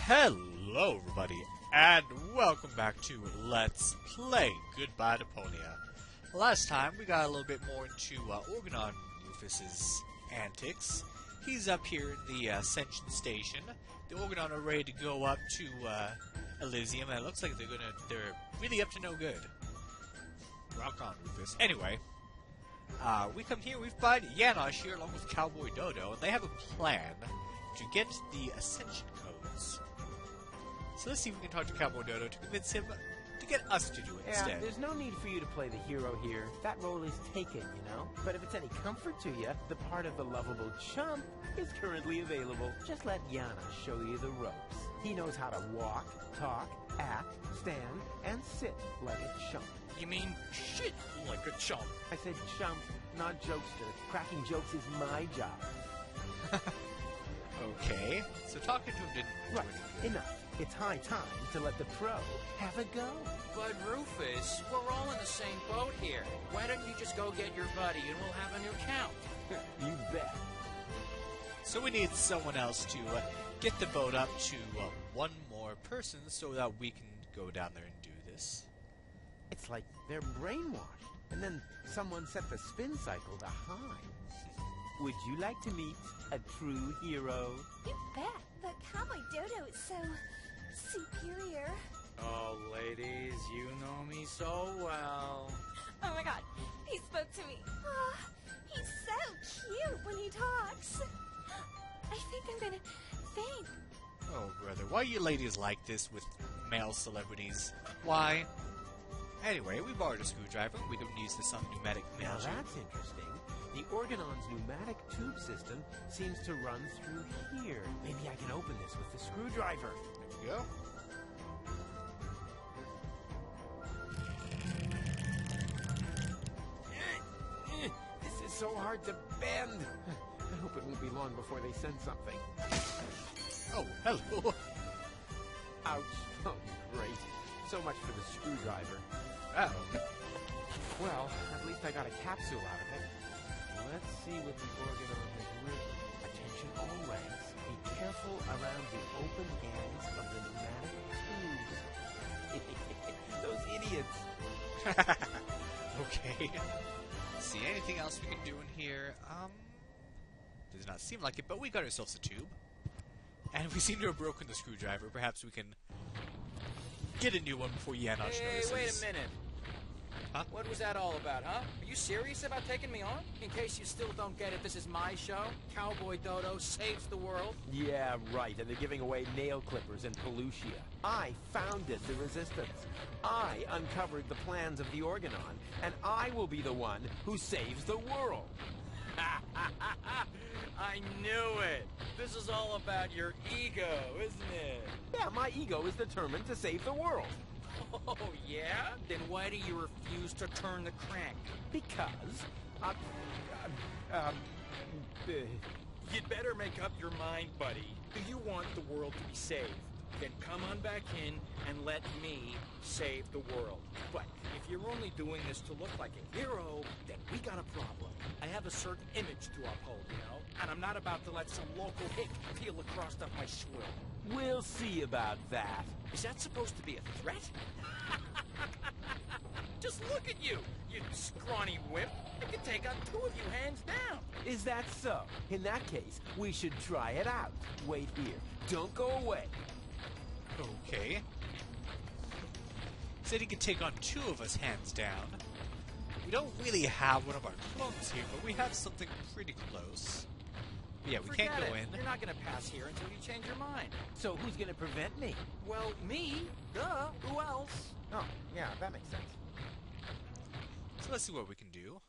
Hello everybody, and welcome back to Let's Play Goodbye Deponia. Last time we got a little bit more into Organon Rufus's antics. He's up here in the Ascension station. The Organon are ready to go up to Elysium, and it looks like they're really up to no good. Rock on, Rufus. Anyway, we come here, we find Janosch here along with Cowboy Dodo, and they have a plan to get the Ascension codes. So let's see if we can talk to Cowboy Dodo to convince him to get us to do it instead. There's no need for you to play the hero here. That role is taken, you know? But if it's any comfort to you, the part of the lovable chump is currently available. Just let Janosch show you the ropes. He knows how to walk, talk, act, stand, and sit like a chump. You mean shit like a chump? I said chump, not jokester. Cracking jokes is my job. Okay, so talking to him didn't do Right, anything. enough. It's high time to let the pro have a go. But Rufus, we're all in the same boat here. Why don't you just go get your buddy and we'll have a new count? You bet. So we need someone else to get the boat up to one more person so that we can go down there and do this. It's like they're brainwashed. And then someone set the spin cycle to high. Would you like to meet a true hero? You bet, but Cowboy Dodo is so superior. Oh, ladies, you know me so well. Oh my god, he spoke to me. Oh, he's so cute when he talks. I think I'm gonna faint. Oh, brother, why are you ladies like this with male celebrities? Why? Anyway, we borrowed a screwdriver. We can use this on the pneumatic mail Now chute. that's interesting. The Organon's pneumatic tube system seems to run through here. Maybe I can open this with the screwdriver. There we go. This is so hard to bend. I hope it won't be long before they send something. Oh, hello. Ouch. Oh, great. So much for the screwdriver. Uh-oh. Well, at least I got a capsule out of it. Let's see what the Organon has written. Attention always. Be careful around the open ends of the pneumatic tubes. Those idiots. Okay. Let's see, anything else we can do in here? Does not seem like it, but we got ourselves a tube. And we seem to have broken the screwdriver. Perhaps we can get a new one before Janosch Hey, notices. wait a minute. Huh? What was that all about, huh? Are you serious about taking me on? In case you still don't get it, this is my show. Cowboy Dodo saves the world. Yeah, right. And they're giving away nail clippers and Pelusia. I founded the Resistance. I uncovered the plans of the Organon. And I will be the one who saves the world. I knew it. This is all about your ego, isn't it? Yeah, my ego is determined to save the world. Oh, yeah? Then why do you refuse to turn the crank? Because, You'd better make up your mind, buddy. Do you want the world to be saved? Then come on back in and let me save the world. But if you're only doing this to look like a hero, then we got a problem. I have a certain image to uphold, you know? And I'm not about to let some local hick peel the crust off my swill. we'll see about that. Is that supposed to be a threat? Just look at you, you scrawny wimp. I could take on two of you hands down. Is that so? In that case, we should try it out. Wait here. Don't go away. Okay. Said he could take on two of us hands down. We don't really have one of our clones here, but we have something pretty close. But yeah, we Forget can't go it. in. You're not gonna pass here until you change your mind. So who's gonna prevent me? Well, me. Duh. Who else? Oh, yeah, that makes sense. So let's see what we can do.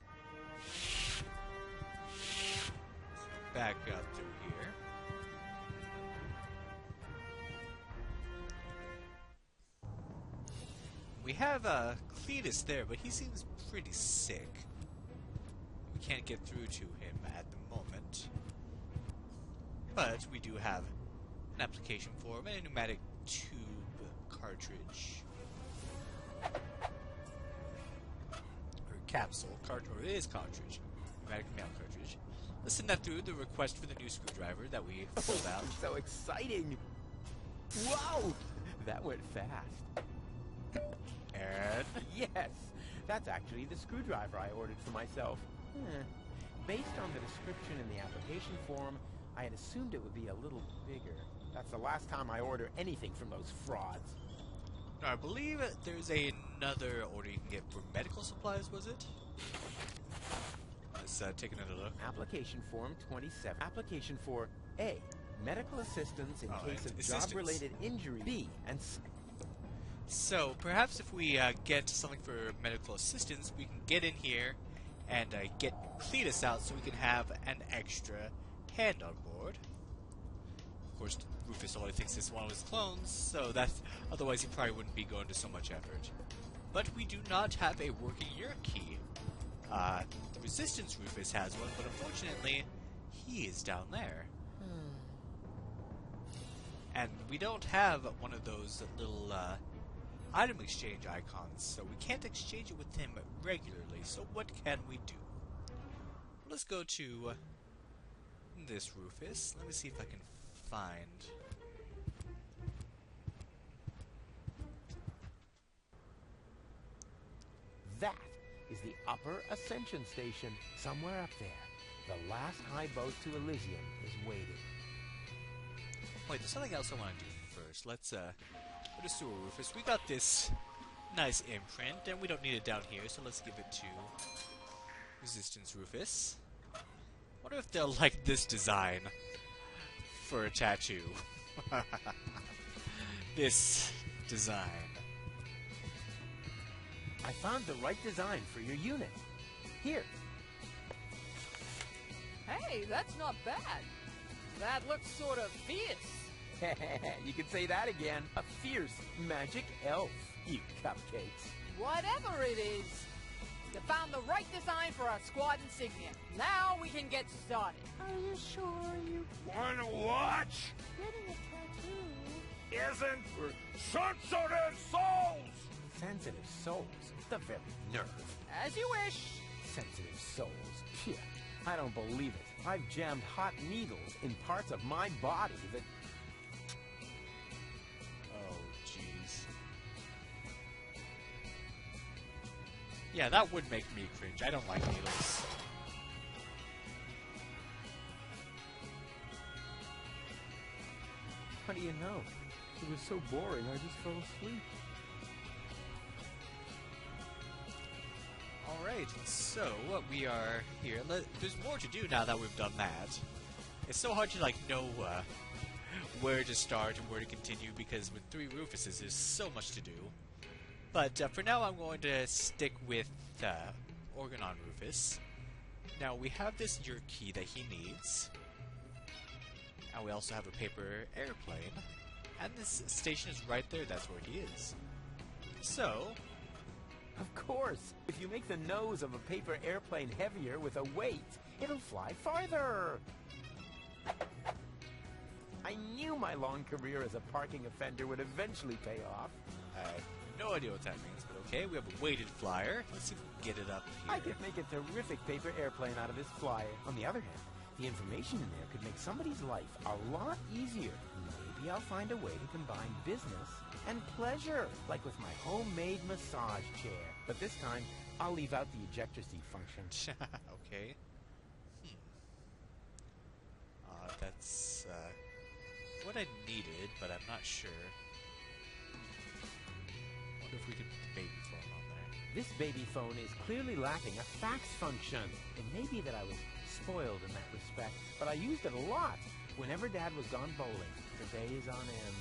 Back up through here. We have Cletus there, but he seems pretty sick. We can't get through to him at the moment. But we do have an application for him and a pneumatic tube cartridge. Or capsule. Or it is cartridge. Pneumatic mail cartridge. Let's send that through the request for the new screwdriver that we filled out. So exciting! Whoa! That went fast. And Yes, that's actually the screwdriver I ordered for myself. Based on the description in the application form, I had assumed it would be a little bigger. That's the last time I order anything from those frauds. I believe there's another order you can get for medical supplies, was it? Let's take another look. Application form 27. Application for A. Medical assistance in case of assistance. job-related injury. B. And C. So, perhaps if we get something for medical assistance, we can get in here and get Cletus out so we can have an extra hand on board. Of course, Rufus only thinks it's one of his clones, so that's... Otherwise, he probably wouldn't be going to so much effort. But we do not have a working Yerk key. The Resistance Rufus has one, but unfortunately, he is down there. And we don't have one of those little item exchange icons, so we can't exchange it with him regularly. So what can we do? Let's go to this Rufus. Let me see if I can find... That is the Upper Ascension Station, somewhere up there. The last high boat to Elysium is waiting. Wait, there's something else I want to do first. Let's go to Sewer Rufus. We got this nice imprint, and we don't need it down here, so let's give it to Resistance Rufus. Wonder if they'll like this design for a tattoo. This design. I found the right design for your unit. Here. Hey, that's not bad. That looks sort of fierce. You can say that again. A fierce magic elf, you cupcakes. Whatever it is, you found the right design for our squad insignia. Now we can get started. Are you sure you Wanna watch? getting a tattoo? Isn't for sensitive souls! Sensitive souls. The very nerve. As you wish. Sensitive souls. Phew, I don't believe it. I've jammed hot needles in parts of my body that... Oh, jeez. Yeah, that would make me cringe. I don't like needles. How do you know? It was so boring, I just fell asleep. Alright, so we are here. There's more to do now that we've done that. It's so hard to know where to start and where to continue because with 3 Rufuses there's so much to do. But for now I'm going to stick with Organon Rufus. Now we have this Yerk key that he needs. And we also have a paper airplane. And this station is right there, that's where he is. So... Of course! If you make the nose of a paper airplane heavier with a weight, it'll fly farther! I knew my long career as a parking offender would eventually pay off. I have no idea what that means, but okay, we have a weighted flyer. Let's see if we can get it up here. I could make a terrific paper airplane out of this flyer. On the other hand, the information in there could make somebody's life a lot easier. Maybe I'll find a way to combine business and pleasure, like with my homemade massage chair. But this time, I'll leave out the ejector seat function. Okay. That's what I needed, but I'm not sure. Wonder if we could put the baby phone on there. This baby phone is clearly lacking a fax function. It may be that I was spoiled in that respect, but I used it a lot whenever Dad was gone bowling for days on end.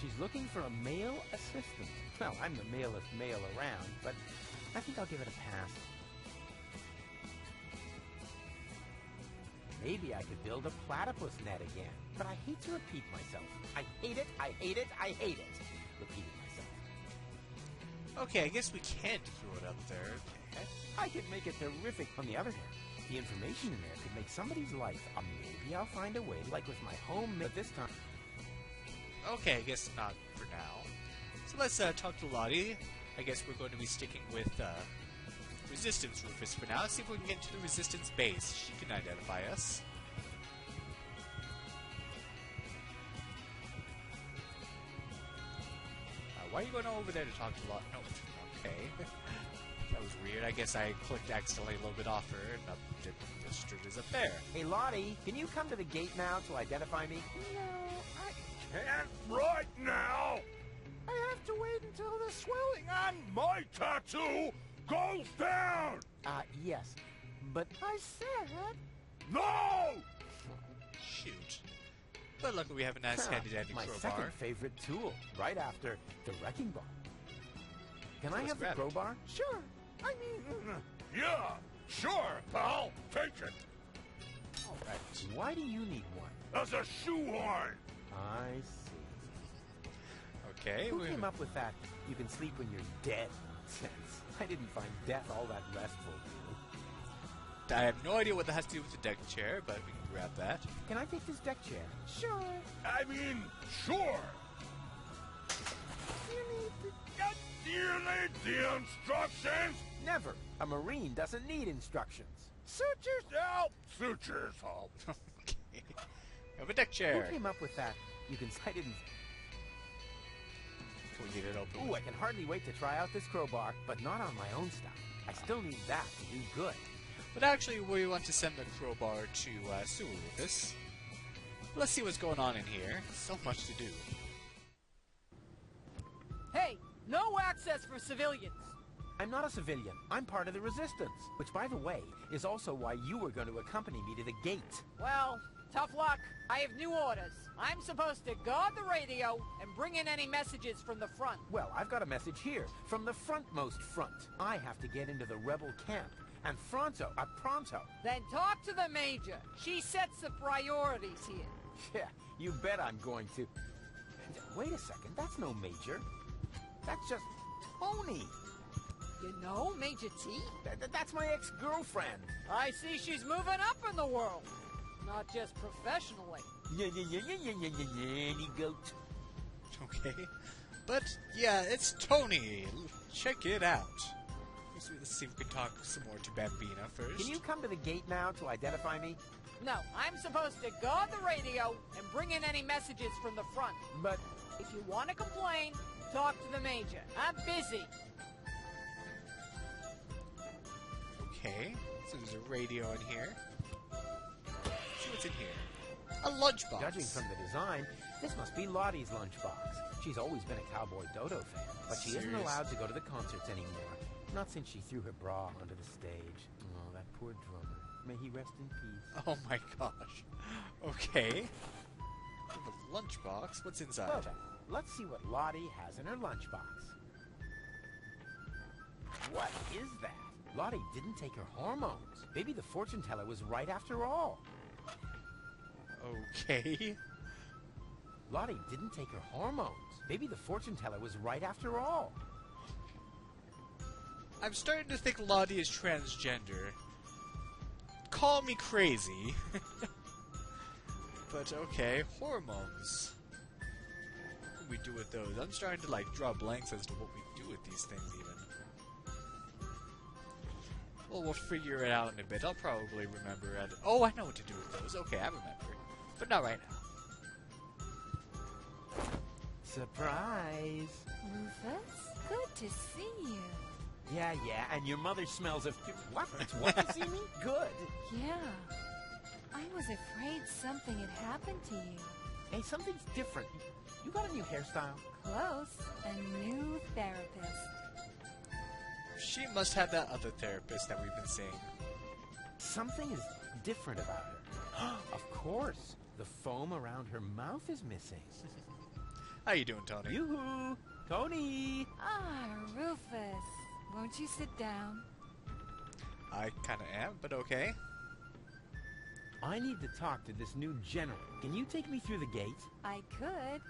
She's looking for a male assistant. Well, I'm the malest male around, but I think I'll give it a pass. Maybe I could build a platypus net again, but I hate to repeat myself. I hate it, I hate it, I hate it. Repeating myself. Okay, I guess we can't throw it up there. Okay. I could make it terrific. On the other hand, the information in there could make somebody's life. Maybe I'll find a way, like with my home, but this time... Okay, I guess not for now. So let's talk to Lottie. I guess we're going to be sticking with Resistance Rufus for now. See if we can get to the Resistance base. She can identify us. Why are you going over there to talk to Lottie? No, okay. That was weird. I guess I clicked accidentally a little bit off her, and up the district is up there. Hey, Lottie, can you come to the gate now to identify me? No, I can't right now. I have to wait until the swelling on my tattoo goes down. Yes, but I said no. Shoot. But luckily we have a nice handy-dandy my crowbar. second favorite tool, right after the wrecking ball. Can I let's have the grab it. crowbar? Sure. I mean, yeah, sure, pal. Take it. All right. Why do you need one? As a shoehorn. I see. Okay. Who came up with that? You can sleep when you're dead nonsense. I didn't find death all that restful. I have no idea what that has to do with the deck chair, but we can grab that. Can I take this deck chair? Sure. I mean, sure. Do you need the instructions? Never. A Marine doesn't need instructions. Suit yourself. Suit yourself. Okay. We have a deck chair. Who came up with that? You can. I didn't. Can we get it open? Ooh, I can hardly wait to try out this crowbar, but not on my own stuff. I still need that to do good. But actually, we want to send the crowbar to Sewell with this. Let's see what's going on in here. So much to do. Hey, no access for civilians. I'm not a civilian. I'm part of the resistance. Which, by the way, is also why you were going to accompany me to the gate. Well, tough luck. I have new orders. I'm supposed to guard the radio and bring in any messages from the front. Well, I've got a message here from the frontmost front. I have to get into the rebel camp. And pronto. Then talk to the Major. She sets the priorities here. Yeah, you bet I'm going to. Wait a second, that's no Major. That's just Toni. You know Major T? That's my ex-girlfriend. I see she's moving up in the world. Not just professionally. Any goat. Okay. But, yeah, it's Toni. Check it out. Let's see if we can talk some more to Bambina first. Can you come to the gate now to identify me? No, I'm supposed to guard the radio and bring in any messages from the front. But if you want to complain, talk to the Major. I'm busy. Okay. So there's a radio in here. Let's see what's in here. A lunchbox. judging from the design, this must be Lottie's lunchbox. She's always been a Cowboy Dodo fan, but she isn't Serious? allowed to go to the concerts anymore. Not since she threw her bra onto the stage. Oh, that poor drummer. May he rest in peace. Oh my gosh. Okay. We have a lunchbox. What's inside? Well then, let's see what Lottie has in her lunchbox. What is that? Lottie didn't take her hormones. Maybe the fortune teller was right after all. Okay. Lottie didn't take her hormones. Maybe the fortune teller was right after all. I'm starting to think Lottie is transgender. Call me crazy. But okay, hormones. What do we do with those? I'm starting to like draw blanks as to what we do with these things even. Well, we'll figure it out in a bit. I'll probably remember it. Oh, I know what to do with those. Okay, I remember. But not right now. Surprise! Rufus, good to see you. Yeah, and your mother smells of... What? It's what to see me? Good. Yeah. I was afraid something had happened to you. Hey, something's different. You got a new hairstyle? Close. A new therapist. She must have that other therapist that we've been seeing. Something is different about her. Of course. The foam around her mouth is missing. How you doing, Toni? Yoo-hoo! Toni! Ah, Rufus. Won't you sit down? I kind of am, but okay. I need to talk to this new general. Can you take me through the gate? I could,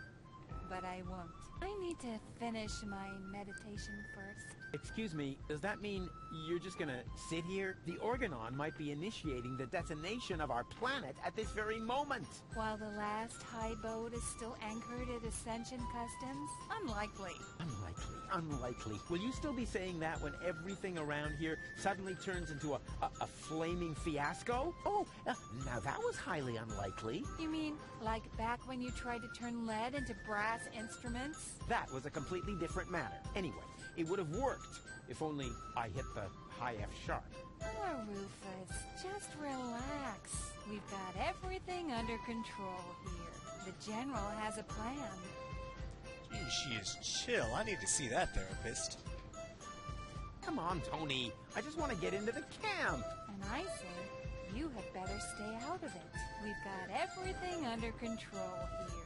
but I won't. I need to finish my meditation first. Excuse me, does that mean you're just gonna sit here? The Organon might be initiating the detonation of our planet at this very moment. While the last high boat is still anchored at Ascension Customs? Unlikely. Unlikely. Will you still be saying that when everything around here suddenly turns into a flaming fiasco? Oh, now that was highly unlikely. You mean like back when you tried to turn lead into brass brass instruments? That was a completely different matter. Anyway, it would have worked if only I hit the high F sharp. Oh, Rufus, just relax. We've got everything under control here. The General has a plan. Gee, she is chill. I need to see that therapist. Come on, Toni. I just want to get into the camp. And I say, you had better stay out of it. We've got everything under control here.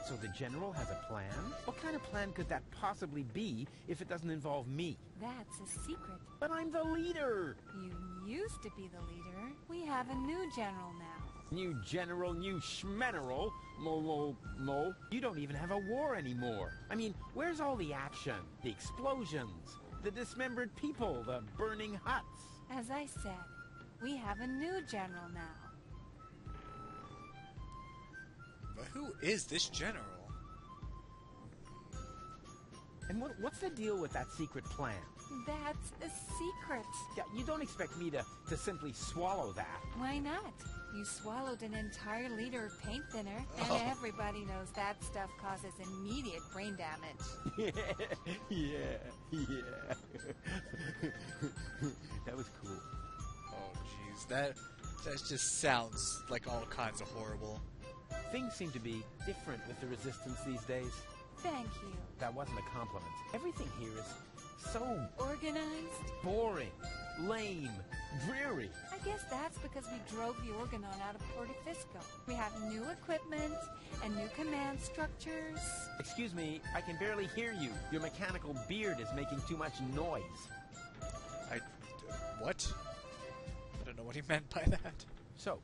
So the General has a plan? What kind of plan could that possibly be if it doesn't involve me? That's a secret. But I'm the leader! You used to be the leader. We have a new general now. New general, new schmeneral. Mo. You don't even have a war anymore. I mean, where's all the action? The explosions, the dismembered people, the burning huts. As I said, we have a new general now. But who is this general? And what's the deal with that secret plan? That's a secret. Yeah, you don't expect me to simply swallow that. Why not? You swallowed an entire liter of paint thinner, and Oh. everybody knows that stuff causes immediate brain damage. Yeah. That was cool. Oh, jeez, that just sounds like all kinds of horrible. Things seem to be different with the Resistance these days. Thank you. That wasn't a compliment. Everything here is so Organized? boring, lame, dreary. I guess that's because we drove the Organon out of Portofisco. We have new equipment and new command structures. Excuse me, I can barely hear you. Your mechanical beard is making too much noise. What? I don't know what he meant by that. So,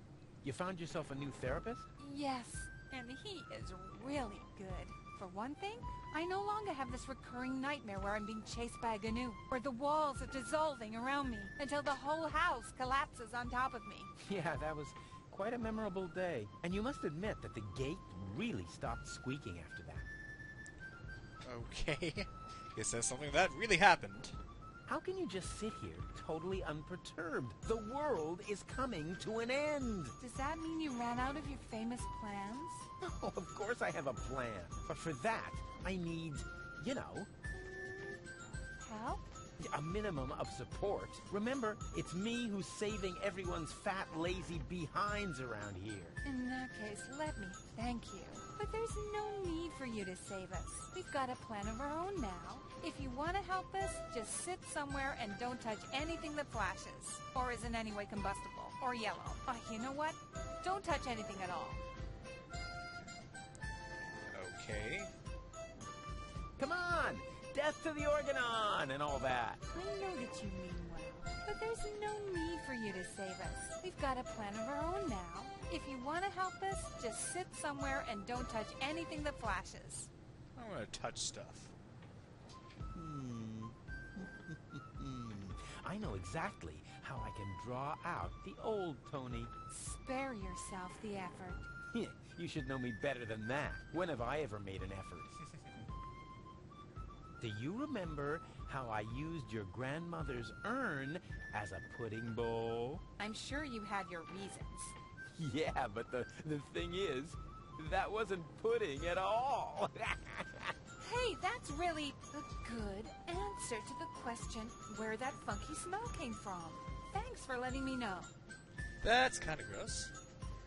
you found yourself a new therapist? Yes, and he is really good. For one thing, I no longer have this recurring nightmare where I'm being chased by a GNU, where the walls are dissolving around me until the whole house collapses on top of me. Yeah, that was quite a memorable day. And you must admit that the gate really stopped squeaking after that. Okay. Guess that's something that really happened. How can you just sit here totally unperturbed? The world is coming to an end. Does that mean you ran out of your famous plans? Oh, of course I have a plan. But for that, I need, you know, Help? a minimum of support. Remember, it's me who's saving everyone's fat, lazy behinds around here. In that case, let me thank you. But there's no need for you to save us. We've got a plan of our own now. If you want to help us, just sit somewhere and don't touch anything that flashes, or is in any way combustible, or yellow. You know what? Don't touch anything at all. Okay. Come on! Death to the Organon and all that. I know that you mean well, but there's no need for you to save us. We've got a plan of our own now. If you want to help us, just sit somewhere and don't touch anything that flashes. I don't want to touch stuff. I know exactly how I can draw out the old Toni. Spare yourself the effort. You should know me better than that. When have I ever made an effort? Do you remember how I used your grandmother's urn as a pudding bowl? I'm sure you had your reasons. Yeah, but the thing is, that wasn't pudding at all. Hey, that's really a good answer to the question where that funky smell came from. Thanks for letting me know. That's kind of gross.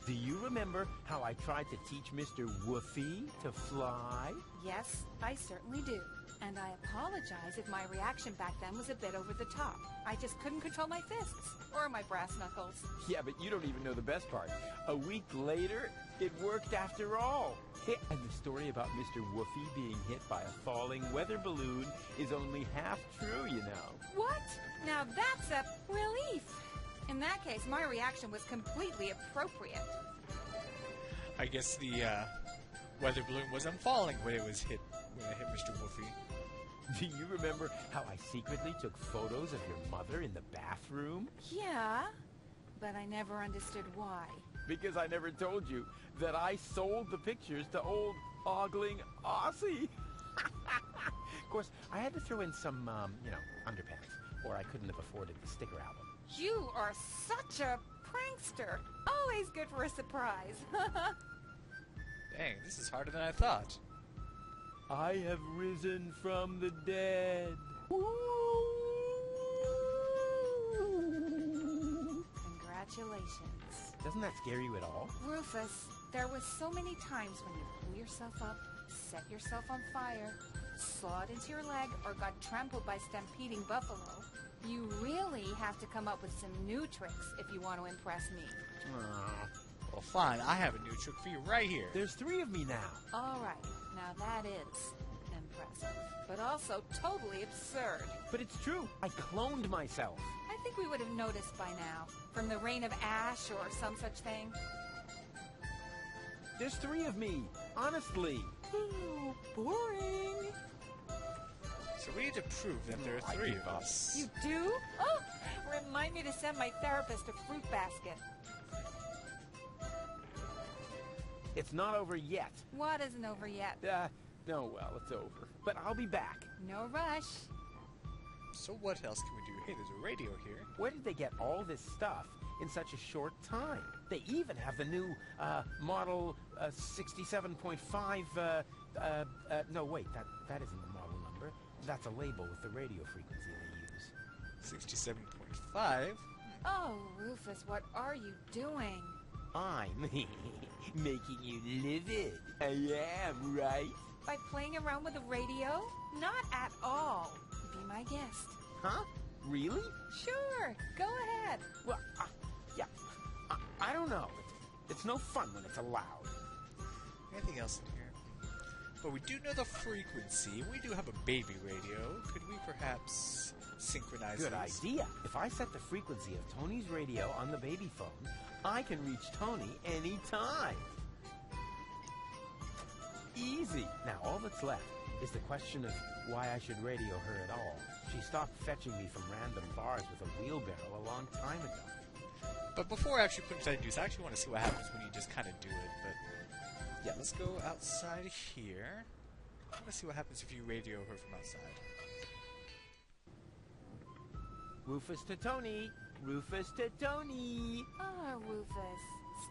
Do you remember how I tried to teach Mr. Woofy to fly? Yes, I certainly do. And I apologize if my reaction back then was a bit over the top. I just couldn't control my fists or my brass knuckles. Yeah, but you don't even know the best part. A week later, it worked after all. And the story about Mr. Woofy being hit by a falling weather balloon is only half true, you know. What? Now that's a relief. In that case, my reaction was completely appropriate. I guess the weather balloon wasn't falling when it hit Mr. Woofy. Do you remember how I secretly took photos of your mother in the bathroom? Yeah, but I never understood why. Because I never told you that I sold the pictures to old ogling Aussie. Of course, I had to throw in some, underpants, or I couldn't have afforded the sticker album. You are such a prankster. Always good for a surprise. Dang, this is harder than I thought. I have risen from the dead. Congratulations. Doesn't that scare you at all? Rufus, there was so many times when you blew yourself up, set yourself on fire, sawed into your leg, or got trampled by stampeding buffalo. You really have to come up with some new tricks if you want to impress me. Well, fine. I have a new trick for you right here. There's 3 of me now. All right, now that is impressive, but also totally absurd. But it's true. I cloned myself. I think we would have noticed by now, from the rain of ash or some such thing. There's 3 of me. Honestly. Ooh, boring. So we need to prove that there are 3 of us. You do? Oh, remind me to send my therapist a fruit basket. It's not over yet. What isn't over yet? No, well, it's over. But I'll be back. No rush. So what else can we do? Hey, there's a radio here. Where did they get all this stuff in such a short time? They even have the new model 67.5. No, wait, that isn't the model number. That's a label with the radio frequency they use. 67.5? Oh, Rufus, what are you doing? I'm making you livid. I am, right? By playing around with the radio? Not at all. Be my guest. Huh? Really? Sure, go ahead. Well, yeah. I don't know. It's no fun when it's allowed. Anything else in here? But we do know the frequency. We do have a baby radio. Could we perhaps synchronize Good these? idea. If I set the frequency of Tony's radio on the baby phone, I can reach Toni anytime. Easy. Now, all that's left is the question of why I should radio her at all. She stopped fetching me from random bars with a wheelbarrow a long time ago. But before I actually put inside the juice, I actually want to see what happens when you just kind of do it. But yeah, let's go outside here. I want to see what happens if you radio her from outside. Rufus to Toni. Rufus to Toni. Ah, Rufus,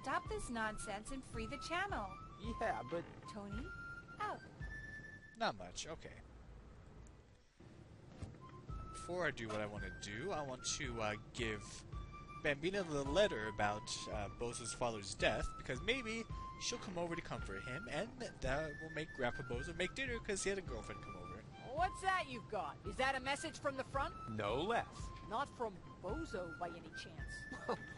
stop this nonsense and free the channel. Yeah, but Toni, out. Not much. Okay. Before I do what I want to do, I want to give Bambina the letter about Bozo's father's death, because maybe she'll come over to comfort him, and that will make Grandpa Bozo make dinner because he had a girlfriend come over. What's that you've got? Is that a message from the front? no less. Not from Bozo by any chance.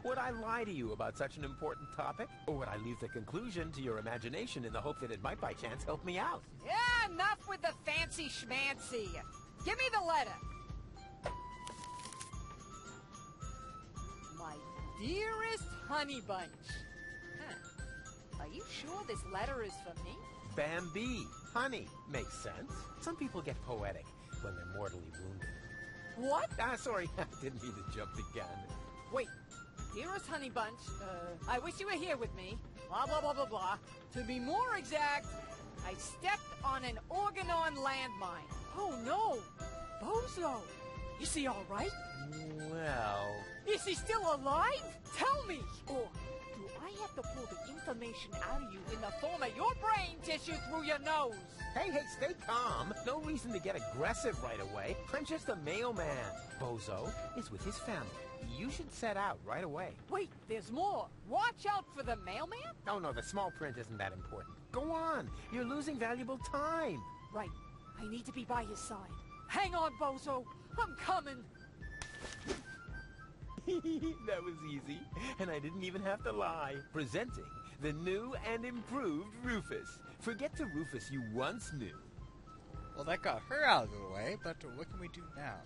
Would I lie to you about such an important topic? Or would I leave the conclusion to your imagination in the hope that it might by chance help me out? Yeah, enough with the fancy schmancy. Give me the letter. My dearest honey bunch. Huh. Are you sure this letter is for me? Bambi. Honey. Makes sense. Some people get poetic when they're mortally wounded. What? Sorry. I didn't mean to jump the gun. Wait. Dearest honey bunch, I wish you were here with me. Blah, blah, blah, blah, blah. To be more exact, I stepped on an Organon landmine. Oh, no. Bozo. Is he all right? Well... Is he still alive? Tell me! Or do I have to pull the information out of you in the form of your brain tissue through your nose? Hey, stay calm. No reason to get aggressive right away. I'm just a mailman. Bozo is with his family. You should set out right away. Wait, there's more. Watch out for the mailman? Oh, no, the small print isn't that important. Go on. You're losing valuable time. Right. I need to be by his side. Hang on, Bozo. I'm coming. That was easy, and I didn't even have to lie. Presenting the new and improved Rufus. Forget the Rufus you once knew. Well, that got her out of the way, but what can we do now?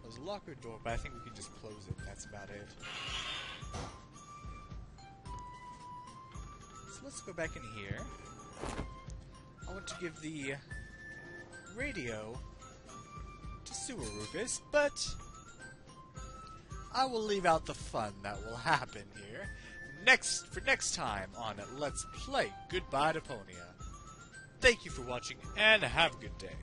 There's a locker door, but I think we can just close it. That's about it. So let's go back in here. I want to give the radio to Sewer Rufus, but I will leave out the fun that will happen here for next time on Let's Play Goodbye Deponia. Thank you for watching, and have a good day.